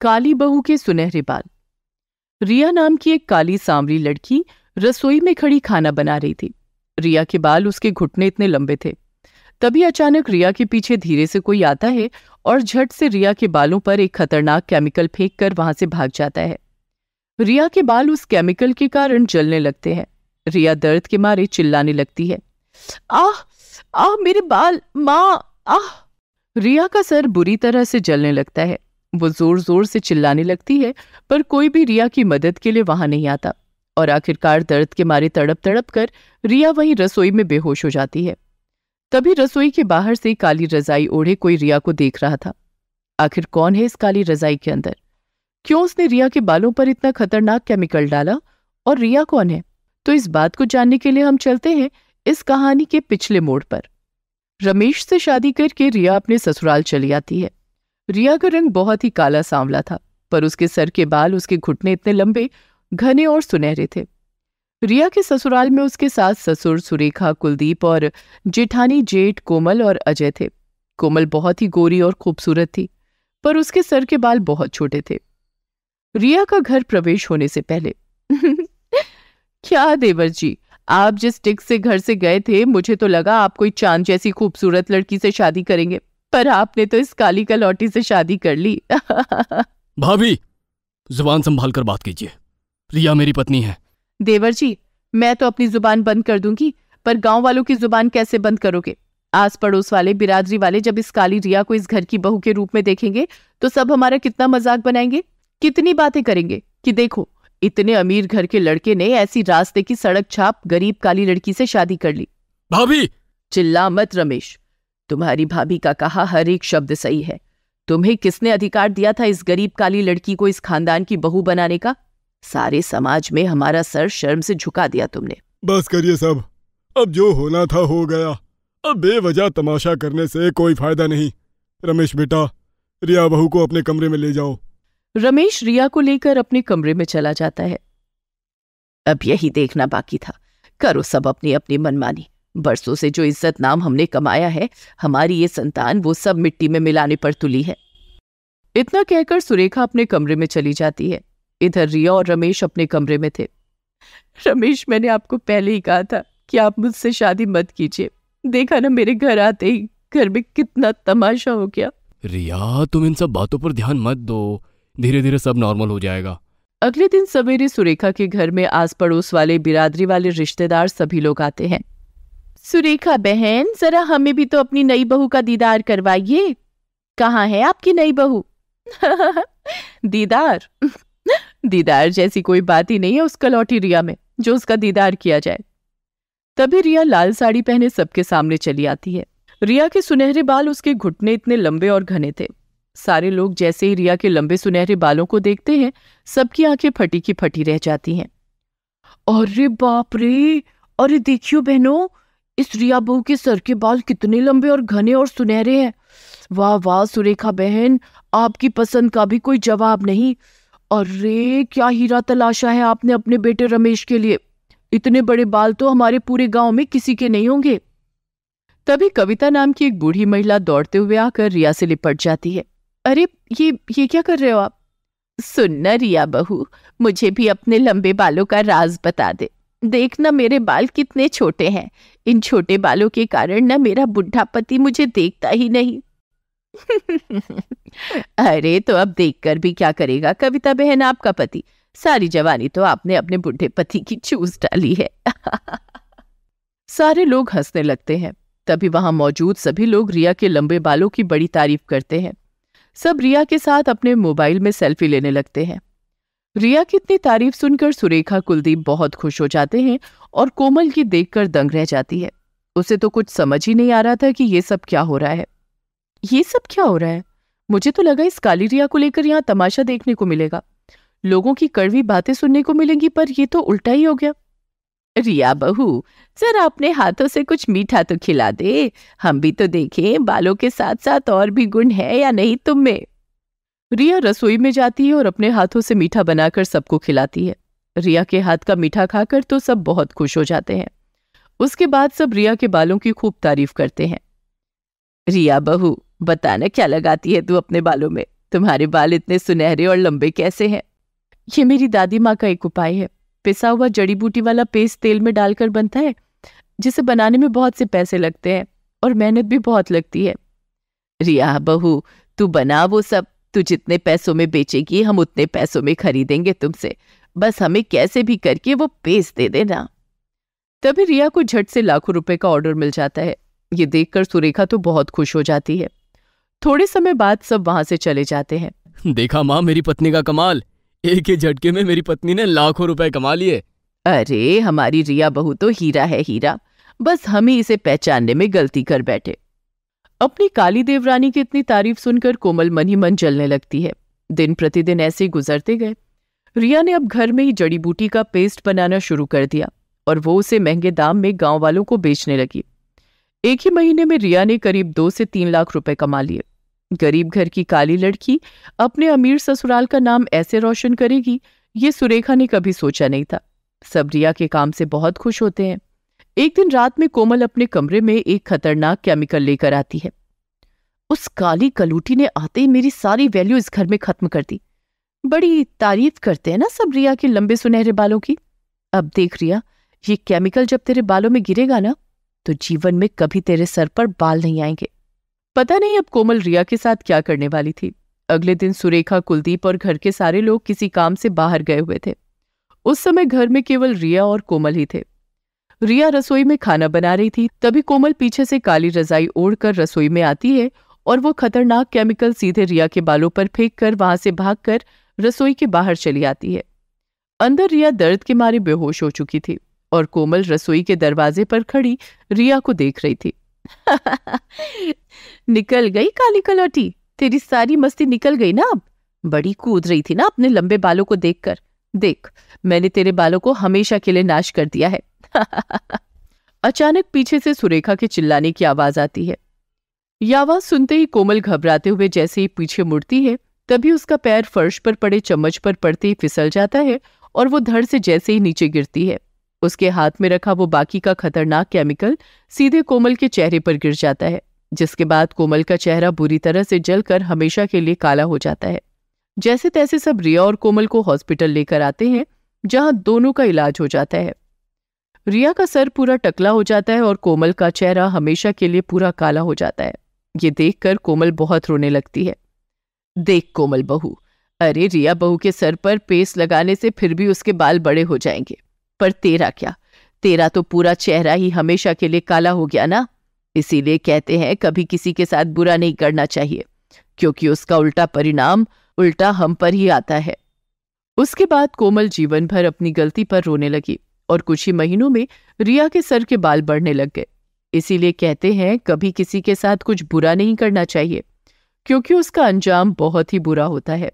काली बहू के सुनहरे बाल। रिया नाम की एक काली सांवली लड़की रसोई में खड़ी खाना बना रही थी। रिया के बाल उसके घुटने इतने लंबे थे। तभी अचानक रिया के पीछे धीरे से कोई आता है और झट से रिया के बालों पर एक खतरनाक केमिकल फेंक कर वहां से भाग जाता है। रिया के बाल उस केमिकल के कारण जलने लगते हैं। रिया दर्द के मारे चिल्लाने लगती है, आह आह मेरे बाल, माँ आह। रिया का सर बुरी तरह से जलने लगता है। वो जोर जोर से चिल्लाने लगती है, पर कोई भी रिया की मदद के लिए वहां नहीं आता और आखिरकार दर्द के मारे तड़प तड़प कर रिया वहीं रसोई में बेहोश हो जाती है। तभी रसोई के बाहर से काली रजाई ओढ़े कोई रिया को देख रहा था। आखिर कौन है इस काली रजाई के अंदर? क्यों उसने रिया के बालों पर इतना खतरनाक केमिकल डाला? और रिया कौन है? तो इस बात को जानने के लिए हम चलते हैं इस कहानी के पिछले मोड़ पर। रमेश से शादी करके रिया अपने ससुराल चली आती है। रिया का रंग बहुत ही काला सांवला था, पर उसके सर के बाल, उसके घुटने इतने लंबे, घने और सुनहरे थे। रिया के ससुराल में उसके सास ससुर सुरेखा, कुलदीप और जेठानी जेठ कोमल और अजय थे। कोमल बहुत ही गोरी और खूबसूरत थी, पर उसके सर के बाल बहुत छोटे थे। रिया का घर प्रवेश होने से पहले क्या देवर जी, आप जिस टिक से घर से गए थे, मुझे तो लगा आप कोई चांद जैसी खूबसूरत लड़की से शादी करेंगे, पर आपने तो इस काली कलौटी से शादी कर ली। भाभी, जुबान संभाल कर बात कीजिए। रिया मेरी पत्नी है। देवर जी, मैं तो अपनी जुबान बंद कर दूंगी, पर गांव वालों की जुबान कैसे बंद करोगे? आस पड़ोस वाले, बिरादरी वाले जब इस काली रिया को इस घर की बहू के रूप में देखेंगे तो सब हमारा कितना मजाक बनाएंगे, कितनी बातें करेंगे कि देखो, इतने अमीर घर के लड़के ने ऐसी रास्ते की सड़क छाप गरीब काली लड़की से शादी कर ली। भाभी! चिल्ला मत रमेश, तुम्हारी भाभी का कहा हर एक शब्द सही है। तुम्हें किसने अधिकार दिया था इस गरीब काली लड़की को इस खानदान की बहू बनाने का? सारे समाज में हमारा सर शर्म से झुका दिया तुमने। बस करिए सब, अब जो होना था हो गया। अब बेवजह तमाशा करने से कोई फायदा नहीं। रमेश बेटा, रिया बहू को अपने कमरे में ले जाओ। रमेश रिया को लेकर अपने कमरे में चला जाता है। अब यही देखना बाकी था, करो सब अपनी अपनी मनमानी। बरसों से जो इज्जत नाम हमने कमाया है, हमारी ये संतान वो सब मिट्टी में मिलाने पर तुली है। इतना कहकर सुरेखा अपने कमरे में चली जाती है। इधर रिया और रमेश अपने कमरे में थे। रमेश, मैंने आपको पहले ही कहा था कि आप मुझसे शादी मत कीजिए। देखा ना, मेरे घर आते ही घर में कितना तमाशा हो गया। रिया, तुम इन सब बातों पर ध्यान मत दो, धीरे धीरे सब नॉर्मल हो जाएगा। अगले दिन सवेरे सुरेखा के घर में आस पड़ोस वाले, बिरादरी वाले, रिश्तेदार सभी लोग आते हैं। सुरेखा बहन, जरा हमें भी तो अपनी नई बहू का दीदार करवाइए। कहाँ है आपकी नई बहू? दीदार? दीदार जैसी कोई बात ही नहीं है उस कलौटी रिया में जो उसका दीदार किया जाए। तभी रिया लाल साड़ी पहने सबके सामने चली आती है। रिया के सुनहरे बाल, उसके घुटने इतने लंबे और घने थे। सारे लोग जैसे ही रिया के लंबे सुनहरे बालों को देखते हैं, सबकी आंखें फटी की फटी रह जाती हैं। अरे बाप रे, अरे देखियो बहनों, इस रिया बहू के सर के बाल कितने लंबे और घने और सुनहरे हैं। वाह वाह सुरेखा बहन, आपकी पसंद का भी कोई जवाब नहीं। अरे क्या हीरा तलाशा है आपने अपने बेटे रमेश के लिए। इतने बड़े बाल तो हमारे पूरे गांव में किसी के नहीं होंगे। तभी कविता नाम की एक बूढ़ी महिला दौड़ते हुए आकर रिया से लिपट जाती है। अरे ये क्या कर रहे हो आप? सुनना रिया बहू, मुझे भी अपने लंबे बालों का राज बता दे। देखना मेरे बाल कितने छोटे हैं। इन छोटे बालों के कारण ना मेरा बुढ़ा पति मुझे देखता ही नहीं। अरे तो अब देखकर भी क्या करेगा कविता बहन आपका पति? सारी जवानी तो आपने अपने बुढ़े पति की चूस डाली है। सारे लोग हंसने लगते हैं। तभी वहां मौजूद सभी लोग रिया के लंबे बालों की बड़ी तारीफ करते हैं। सब रिया के साथ अपने मोबाइल में सेल्फी लेने लगते हैं। रिया की इतनी तारीफ सुनकर सुरेखा, कुलदीप बहुत खुश हो जाते हैं और कोमल की देखकर दंग रह जाती है। उसे तो कुछ समझ ही नहीं आ रहा था कि ये सब क्या हो रहा है। ये सब क्या हो रहा है? मुझे तो लगा इस काली रिया को लेकर यहाँ तमाशा देखने को मिलेगा, लोगों की कड़वी बातें सुनने को मिलेंगी, पर ये तो उल्टा ही हो गया। रिया बहू, जरा अपने हाथों से कुछ मीठा तो खिला दे, हम भी तो देखें बालों के साथ साथ और भी गुण है या नहीं तुम में। रिया रसोई में जाती है और अपने हाथों से मीठा बनाकर सबको खिलाती है। रिया के हाथ का मीठा खाकर तो सब बहुत खुश हो जाते हैं। उसके बाद सब रिया के बालों की खूब तारीफ करते हैं। रिया बहू, बताना क्या लगाती है तू अपने बालों में? तुम्हारे बाल इतने सुनहरे और लंबे कैसे हैं? ये मेरी दादी माँ का एक उपाय है। पिसा हुआ जड़ी बूटी वाला पेस्ट तेल में डालकर बनता है, जिसे बनाने में बहुत से पैसे लगते हैं और मेहनत भी बहुत लगती है। रिया बहू, तू बना वो सब। तू जितने पैसों में बेचेगी हम उतने पैसों में खरीदेंगे तुमसे। बस हमें कैसे भी करके वो पेस्ट दे देना। तभी रिया को झट से लाखों रुपए का ऑर्डर मिल जाता है। ये देखकर सुरेखा तो बहुत खुश हो जाती है। थोड़े समय बाद सब वहां से चले जाते हैं। देखा माँ मेरी पत्नी का कमाल, एक ही झटके में मेरी पत्नी ने लाखों रुपए कमा लिए। अरे हमारी रिया बहू तो हीरा है हीरा, बस हम ही इसे पहचानने में गलती कर बैठे। अपनी काली देवरानी की इतनी तारीफ सुनकर कोमल मन ही मन जलने लगती है। दिन प्रतिदिन ऐसे ही गुजरते गए। रिया ने अब घर में ही जड़ी बूटी का पेस्ट बनाना शुरू कर दिया और वो उसे महंगे दाम में गांव वालों को बेचने लगी। एक ही महीने में रिया ने करीब 2 से 3 लाख रुपए कमा लिए। गरीब घर की काली लड़की अपने अमीर ससुराल का नाम ऐसे रोशन करेगी, ये सुरेखा ने कभी सोचा नहीं था। सब रिया के काम से बहुत खुश होते हैं। एक दिन रात में कोमल अपने कमरे में एक खतरनाक केमिकल लेकर आती है। उस काली कलूटी ने आते ही मेरी सारी वैल्यू इस घर में खत्म कर दी। बड़ी तारीफ करते हैं ना सब रिया के लंबे सुनहरे बालों की। अब देख रिया, ये केमिकल जब तेरे बालों में गिरेगा ना, तो जीवन में कभी तेरे सर पर बाल नहीं आएंगे। पता नहीं अब कोमल रिया के साथ क्या करने वाली थी। अगले दिन सुरेखा, कुलदीप और घर के सारे लोग किसी काम से बाहर गए हुए थे। उस समय घर में केवल रिया और कोमल ही थे। रिया रसोई में खाना बना रही थी, तभी कोमल पीछे से काली रजाई ओढ़कर रसोई में आती है और वो खतरनाक केमिकल सीधे रिया के बालों पर फेंककर वहां से भागकर रसोई के बाहर चली आती है। अंदर रिया दर्द के मारे बेहोश हो चुकी थी और कोमल रसोई के दरवाजे पर खड़ी रिया को देख रही थी। निकल गई काली कलौटी, तेरी सारी मस्ती निकल गई ना। अब बड़ी कूद रही थी ना अपने लंबे बालों को देखकर। देख, मैंने तेरे बालों को हमेशा के लिए नाश कर दिया है। अचानक पीछे से सुरेखा के चिल्लाने की आवाज आती है। यह आवाज सुनते ही कोमल घबराते हुए जैसे ही पीछे मुड़ती है, तभी उसका पैर फर्श पर पड़े चम्मच पर पड़ते ही फिसल जाता है और वो धड़ से जैसे ही नीचे गिरती है, उसके हाथ में रखा वो बाकी का खतरनाक केमिकल सीधे कोमल के चेहरे पर गिर जाता है, जिसके बाद कोमल का चेहरा बुरी तरह से जलकर हमेशा के लिए काला हो जाता है। जैसे तैसे सब रिया और कोमल को हॉस्पिटल लेकर आते हैं, जहां दोनों का इलाज हो जाता है। रिया का सर पूरा टकला हो जाता है और कोमल का चेहरा हमेशा के लिए पूरा काला हो जाता है। ये देखकर कोमल बहुत रोने लगती है। देख कोमल बहू, अरे रिया बहू के सर पर पेस्ट लगाने से फिर भी उसके बाल बड़े हो जाएंगे, पर तेरा क्या, तेरा तो पूरा चेहरा ही हमेशा के लिए काला हो गया ना। इसीलिए कहते हैं कभी किसी के साथ बुरा नहीं करना चाहिए, क्योंकि उसका उल्टा परिणाम उल्टा हम पर ही आता है। उसके बाद कोमल जीवन भर अपनी गलती पर रोने लगी और कुछ ही महीनों में रिया के सर के बाल बढ़ने लग गए। इसीलिए कहते हैं कभी किसी के साथ कुछ बुरा नहीं करना चाहिए, क्योंकि उसका अंजाम बहुत ही बुरा होता है।